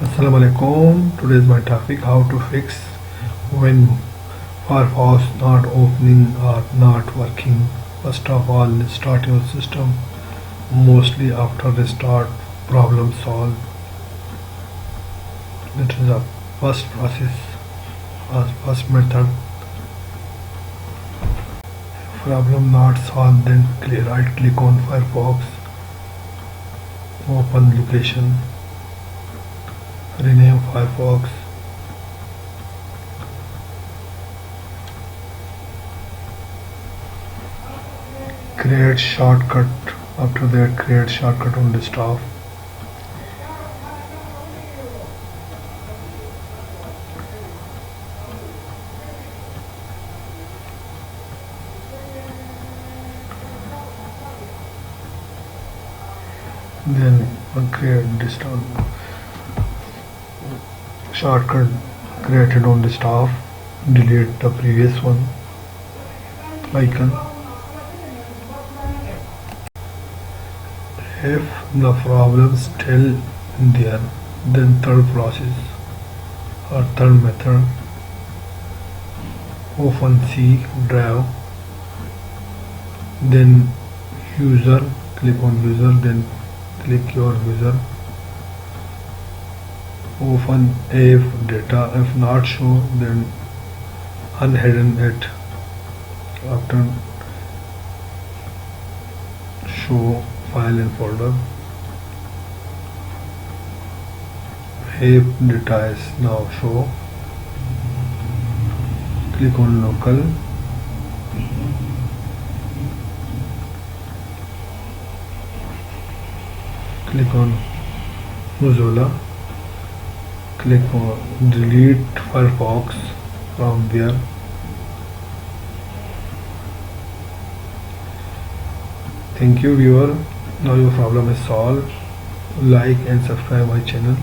Assalamualaikum. Today's my topic: how to fix when Firefox not opening or not working. First of all, start your system. Mostly after restart, problem solved. This is the first process or first method. Problem not solved, then right click on Firefox, open location, rename Firefox, create shortcut. After that, create shortcut on desktop. Then create desktop shortcut created on desktop. Delete the previous one icon. If the problem still there, then third process or third method, open C drive, then user, click on user, then click your user, open if data, if not show, then unhidden it. After show file and folder, if data is now show, click on local, click on Mozilla, click on delete Firefox from there. Thank you viewer. Now your problem is solved. Like and subscribe my channel.